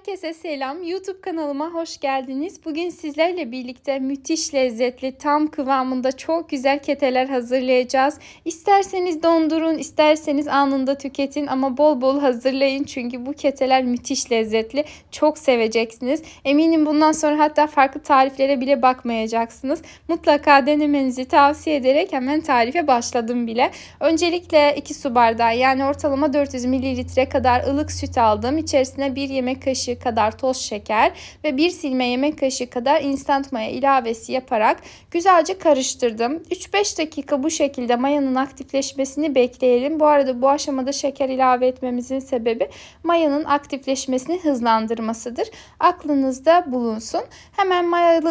Herkese selam. YouTube kanalıma hoş geldiniz. Bugün sizlerle birlikte müthiş lezzetli, tam kıvamında çok güzel keteler hazırlayacağız. İsterseniz dondurun, isterseniz anında tüketin ama bol bol hazırlayın. Çünkü bu keteler müthiş lezzetli. Çok seveceksiniz. Eminim bundan sonra hatta farklı tariflere bile bakmayacaksınız. Mutlaka denemenizi tavsiye ederek hemen tarife başladım bile. Öncelikle 2 su bardağı yani ortalama 400 ml kadar ılık süt aldım. İçerisine 1 yemek kaşığı kadar toz şeker ve 1 silme yemek kaşığı kadar instant maya ilavesi yaparak güzelce karıştırdım. 3-5 dakika bu şekilde mayanın aktifleşmesini bekleyelim. Bu arada bu aşamada şeker ilave etmemizin sebebi mayanın aktifleşmesini hızlandırmasıdır. Aklınızda bulunsun. Hemen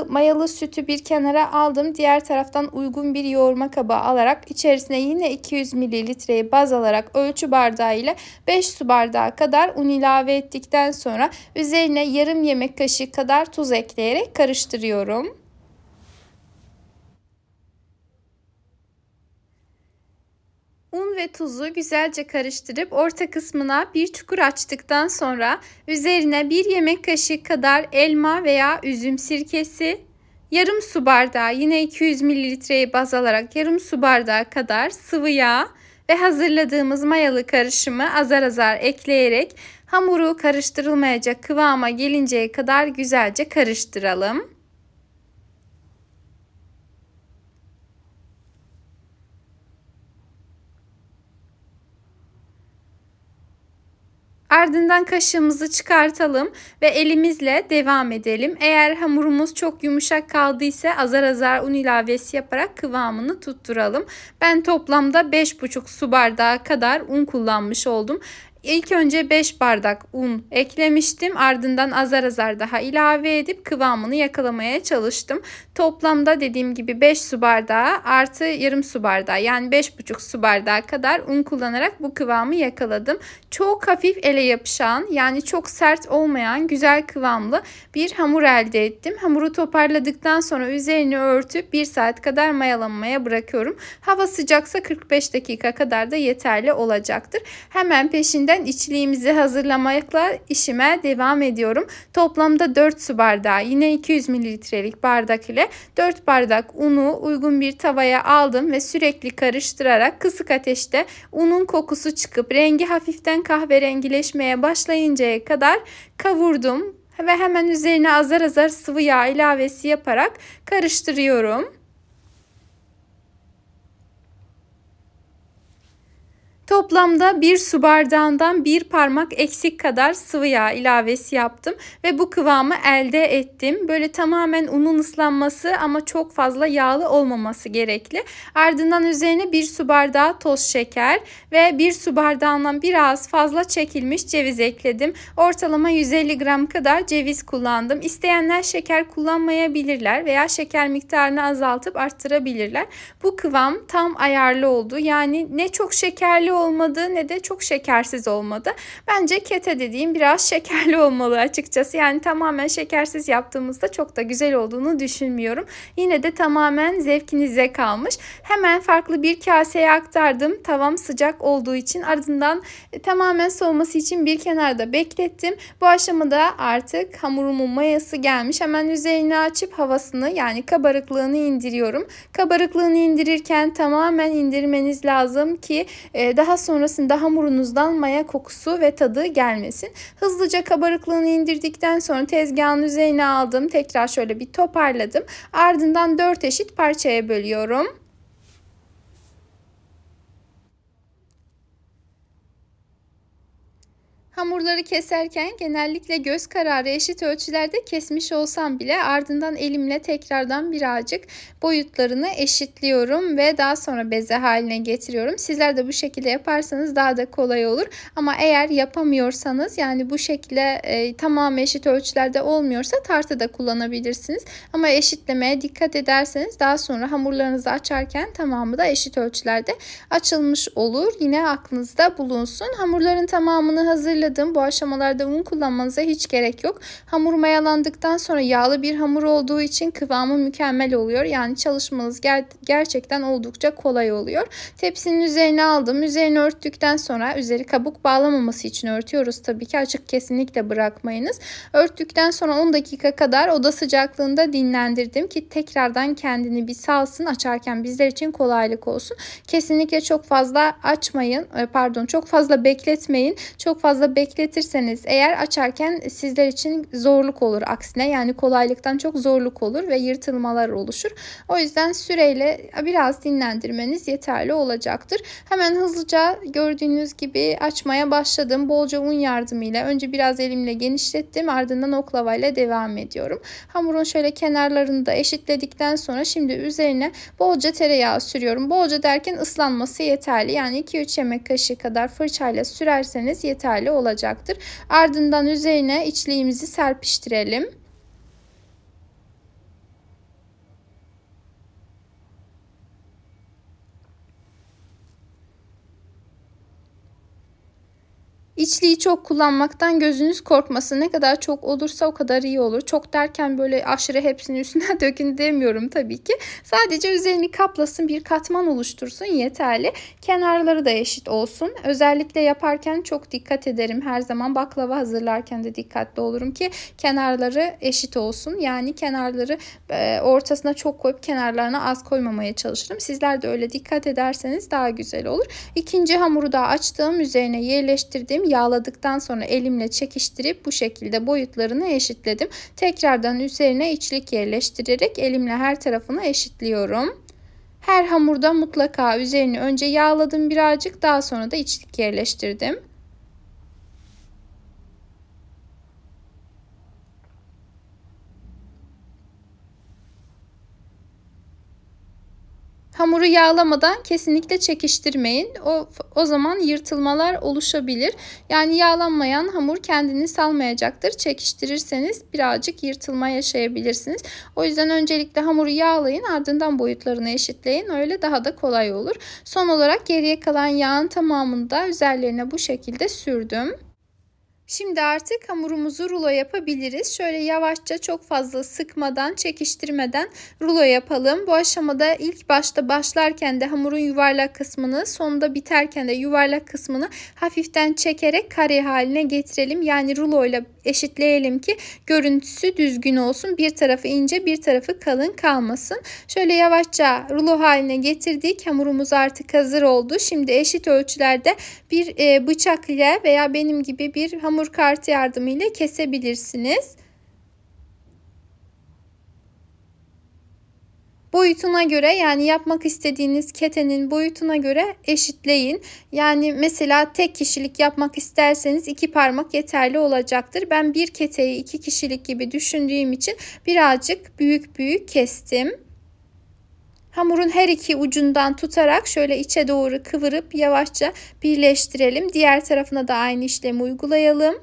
mayalı sütü bir kenara aldım. Diğer taraftan uygun bir yoğurma kabı alarak içerisine yine 200 mililitreyi baz alarak ölçü bardağı ile 5 su bardağı kadar un ilave ettikten sonra üzerine yarım yemek kaşığı kadar tuz ekleyerek karıştırıyorum. Un ve tuzu güzelce karıştırıp orta kısmına bir çukur açtıktan sonra üzerine 1 yemek kaşığı kadar elma veya üzüm sirkesi, yarım su bardağı yine 200 mililitreyi baz alarak yarım su bardağı kadar sıvı yağ ve hazırladığımız mayalı karışımı azar azar ekleyerek hamuru karıştırılmayacak kıvama gelinceye kadar güzelce karıştıralım. Ardından kaşığımızı çıkartalım ve elimizle devam edelim. Eğer hamurumuz çok yumuşak kaldıysa azar azar un ilavesi yaparak kıvamını tutturalım. Ben toplamda 5,5 su bardağı kadar un kullanmış oldum. İlk önce 5 bardak un eklemiştim. Ardından azar azar daha ilave edip kıvamını yakalamaya çalıştım. Toplamda dediğim gibi 5 su bardağı artı yarım su bardağı yani 5,5 su bardağı kadar un kullanarak bu kıvamı yakaladım. Çok hafif ele yapışan yani çok sert olmayan güzel kıvamlı bir hamur elde ettim. Hamuru toparladıktan sonra üzerini örtüp 1 saat kadar mayalanmaya bırakıyorum. Hava sıcaksa 45 dakika kadar da yeterli olacaktır. Hemen peşinden içliğimizi hazırlamakla işime devam ediyorum. Toplamda 4 su bardağı yine 200 mililitrelik bardak ile 4 bardak unu uygun bir tavaya aldım ve sürekli karıştırarak kısık ateşte unun kokusu çıkıp rengi hafiften kahverengileşmeye başlayıncaya kadar kavurdum ve hemen üzerine azar azar sıvı yağ ilavesi yaparak karıştırıyorum. Toplamda 1 su bardağından 1 parmak eksik kadar sıvı yağ ilavesi yaptım ve bu kıvamı elde ettim. Böyle tamamen unun ıslanması ama çok fazla yağlı olmaması gerekli. Ardından üzerine 1 su bardağı toz şeker ve 1 su bardağından biraz fazla çekilmiş ceviz ekledim. Ortalama 150 gram kadar ceviz kullandım. İsteyenler şeker kullanmayabilirler veya şeker miktarını azaltıp arttırabilirler. Bu kıvam tam ayarlı oldu. Yani ne çok şekerli olmadı ne de çok şekersiz olmadı. Bence kete dediğim biraz şekerli olmalı açıkçası. Yani tamamen şekersiz yaptığımızda çok da güzel olduğunu düşünmüyorum. Yine de tamamen zevkinize kalmış. Hemen farklı bir kaseye aktardım. Tavam sıcak olduğu için ardından tamamen soğuması için bir kenarda beklettim. Bu aşamada artık hamurumun mayası gelmiş. Hemen üzerini açıp havasını yani kabarıklığını indiriyorum. Kabarıklığını indirirken tamamen indirmeniz lazım ki daha sonrasında hamurunuzdan maya kokusu ve tadı gelmesin. Hızlıca kabarıklığını indirdikten sonra tezgahın üzerine aldım. Tekrar şöyle bir toparladım. Ardından 4 eşit parçaya bölüyorum. Hamurları keserken genellikle göz kararı eşit ölçülerde kesmiş olsam bile ardından elimle tekrardan birazcık boyutlarını eşitliyorum ve daha sonra beze haline getiriyorum. Sizler de bu şekilde yaparsanız daha da kolay olur. Ama eğer yapamıyorsanız yani bu şekilde tamamı eşit ölçülerde olmuyorsa tartıda kullanabilirsiniz. Ama eşitlemeye dikkat ederseniz daha sonra hamurlarınızı açarken tamamı da eşit ölçülerde açılmış olur. Yine aklınızda bulunsun. Hamurların tamamını hazırladım. ayarladım. Bu aşamalarda un kullanmanıza hiç gerek yok. Hamur mayalandıktan sonra yağlı bir hamur olduğu için kıvamı mükemmel oluyor. Yani çalışmanız gerçekten oldukça kolay oluyor. Tepsinin üzerine aldım. Üzerini örttükten sonra üzeri kabuk bağlamaması için örtüyoruz. Tabii ki açık kesinlikle bırakmayınız. Örttükten sonra 10 dakika kadar oda sıcaklığında dinlendirdim ki tekrardan kendini bir salsın. Açarken bizler için kolaylık olsun. Kesinlikle çok fazla açmayın. Çok fazla bekletmeyin. Çok fazla bekletirseniz eğer açarken sizler için zorluk olur aksine. Yani kolaylıktan çok zorluk olur ve yırtılmalar oluşur. O yüzden süreyle biraz dinlendirmeniz yeterli olacaktır. Hemen hızlıca gördüğünüz gibi açmaya başladım. Bolca un yardımıyla önce biraz elimle genişlettim. Ardından oklavayla devam ediyorum. Hamurun şöyle kenarlarını da eşitledikten sonra şimdi üzerine bolca tereyağı sürüyorum. Bolca derken ıslanması yeterli. Yani 2-3 yemek kaşığı kadar fırçayla sürerseniz yeterli olacaktır. Ardından üzerine içliğimizi serpiştirelim. İçliği çok kullanmaktan gözünüz korkmasın. Ne kadar çok olursa o kadar iyi olur. Çok derken böyle aşırı hepsini üstüne dökün demiyorum tabii ki. Sadece üzerini kaplasın, bir katman oluştursun yeterli. Kenarları da eşit olsun. Özellikle yaparken çok dikkat ederim. Her zaman baklava hazırlarken de dikkatli olurum ki kenarları eşit olsun. Yani kenarları ortasına çok koyup kenarlarına az koymamaya çalışırım. Sizler de öyle dikkat ederseniz daha güzel olur. İkinci hamuru da açtım. Üzerine yerleştirdim. Yağladıktan sonra elimle çekiştirip bu şekilde boyutlarını eşitledim. Tekrardan üzerine içlik yerleştirerek elimle her tarafını eşitliyorum. Her hamurda mutlaka üzerini önce yağladım birazcık, daha sonra da içlik yerleştirdim. Hamuru yağlamadan kesinlikle çekiştirmeyin. O zaman yırtılmalar oluşabilir. Yani yağlanmayan hamur kendini salmayacaktır. Çekiştirirseniz birazcık yırtılma yaşayabilirsiniz. O yüzden öncelikle hamuru yağlayın, ardından boyutlarını eşitleyin. Öyle daha da kolay olur. Son olarak geriye kalan yağın tamamını da üzerlerine bu şekilde sürdüm. Şimdi artık hamurumuzu rulo yapabiliriz. Şöyle yavaşça, çok fazla sıkmadan, çekiştirmeden rulo yapalım. Bu aşamada ilk başta başlarken de hamurun yuvarlak kısmını, sonunda biterken de yuvarlak kısmını hafiften çekerek kare haline getirelim. Yani rulo ile eşitleyelim ki görüntüsü düzgün olsun. Bir tarafı ince, bir tarafı kalın kalmasın. Şöyle yavaşça rulo haline getirdik. Hamurumuz artık hazır oldu. Şimdi eşit ölçülerde bir bıçak ile veya benim gibi bir hamur kartı yardımıyla kesebilirsiniz. Boyutuna göre, yani yapmak istediğiniz ketenin boyutuna göre eşitleyin. Yani mesela tek kişilik yapmak isterseniz 2 parmak yeterli olacaktır. Ben bir keteyi 2 kişilik gibi düşündüğüm için birazcık büyük büyük kestim. Hamurun her iki ucundan tutarak şöyle içe doğru kıvırıp yavaşça birleştirelim. Diğer tarafına da aynı işlemi uygulayalım.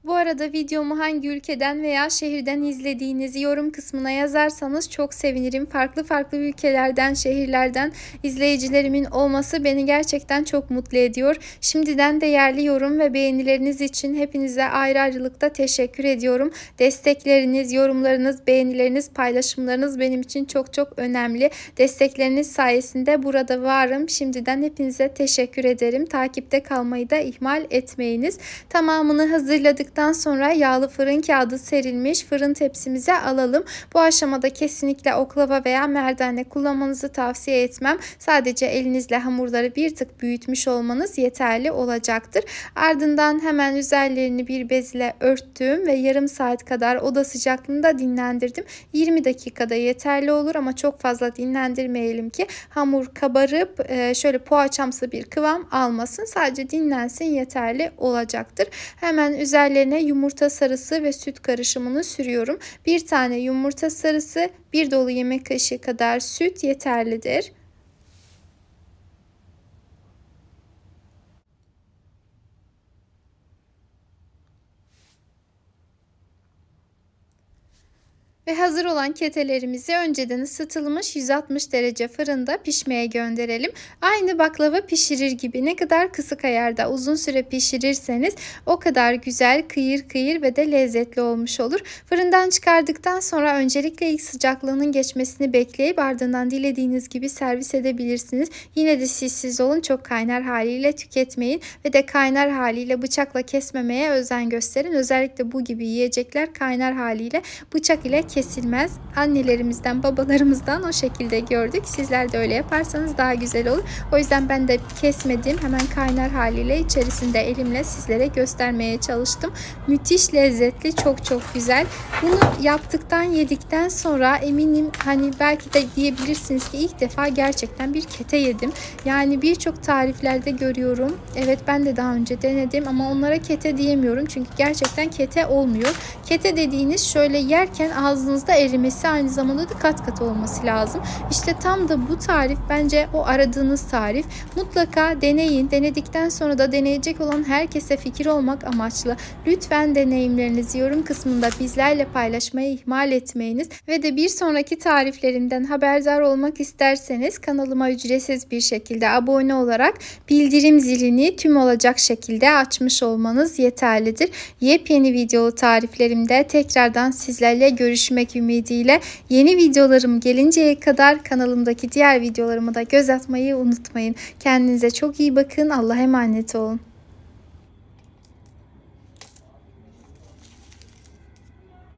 Bu arada videomu hangi ülkeden veya şehirden izlediğinizi yorum kısmına yazarsanız çok sevinirim. Farklı farklı ülkelerden, şehirlerden izleyicilerimin olması beni gerçekten çok mutlu ediyor. Şimdiden değerli yorum ve beğenileriniz için hepinize ayrı ayrılıkta teşekkür ediyorum. Destekleriniz, yorumlarınız, beğenileriniz, paylaşımlarınız benim için çok çok önemli. Destekleriniz sayesinde burada varım. Şimdiden hepinize teşekkür ederim. Takipte kalmayı da ihmal etmeyiniz. Tamamını hazırladık. Sonra yağlı fırın kağıdı serilmiş fırın tepsimize alalım. Bu aşamada kesinlikle oklava veya merdane kullanmanızı tavsiye etmem. Sadece elinizle hamurları bir tık büyütmüş olmanız yeterli olacaktır. Ardından hemen üzerlerini bir bez ile örttüm ve yarım saat kadar oda sıcaklığında dinlendirdim. 20 dakikada yeterli olur ama çok fazla dinlendirmeyelim ki hamur kabarıp şöyle poğaçamsı bir kıvam almasın. Sadece dinlensin, yeterli olacaktır. Hemen üzerlerine yumurta sarısı ve süt karışımını sürüyorum. Bir tane yumurta sarısı, bir dolu yemek kaşığı kadar süt yeterlidir. Ve hazır olan ketelerimizi önceden ısıtılmış 160 derece fırında pişmeye gönderelim. Aynı baklava pişirir gibi, ne kadar kısık ayarda uzun süre pişirirseniz o kadar güzel, kıyır kıyır ve de lezzetli olmuş olur. Fırından çıkardıktan sonra öncelikle ilk sıcaklığının geçmesini bekleyip ardından dilediğiniz gibi servis edebilirsiniz. Yine de siz olun, çok kaynar haliyle tüketmeyin ve de kaynar haliyle bıçakla kesmemeye özen gösterin. Özellikle bu gibi yiyecekler kaynar haliyle bıçak ile kesilmez. Annelerimizden, babalarımızdan o şekilde gördük. Sizler de öyle yaparsanız daha güzel olur. O yüzden ben de kesmedim. Hemen kaynar haliyle içerisinde elimle sizlere göstermeye çalıştım. Müthiş lezzetli, çok çok güzel. Bunu yaptıktan, yedikten sonra eminim hani belki de diyebilirsiniz ki ilk defa gerçekten bir kete yedim. Yani birçok tariflerde görüyorum. Evet, ben de daha önce denedim ama onlara kete diyemiyorum. Çünkü gerçekten kete olmuyor. Kete dediğiniz şöyle yerken ağzınızda erimesi, aynı zamanda da kat kat olması lazım. İşte tam da bu tarif bence o aradığınız tarif. Mutlaka deneyin. Denedikten sonra da deneyecek olan herkese fikir olmak amaçlı lütfen deneyimlerinizi yorum kısmında bizlerle paylaşmayı ihmal etmeyiniz. Ve de bir sonraki tariflerimden haberdar olmak isterseniz kanalıma ücretsiz bir şekilde abone olarak bildirim zilini tüm olacak şekilde açmış olmanız yeterlidir. Yepyeni videolu tariflerimde tekrardan sizlerle görüşmek ümidiyle, yeni videolarım gelinceye kadar kanalımdaki diğer videolarıma da göz atmayı unutmayın. Kendinize çok iyi bakın. Allah'a emanet olun.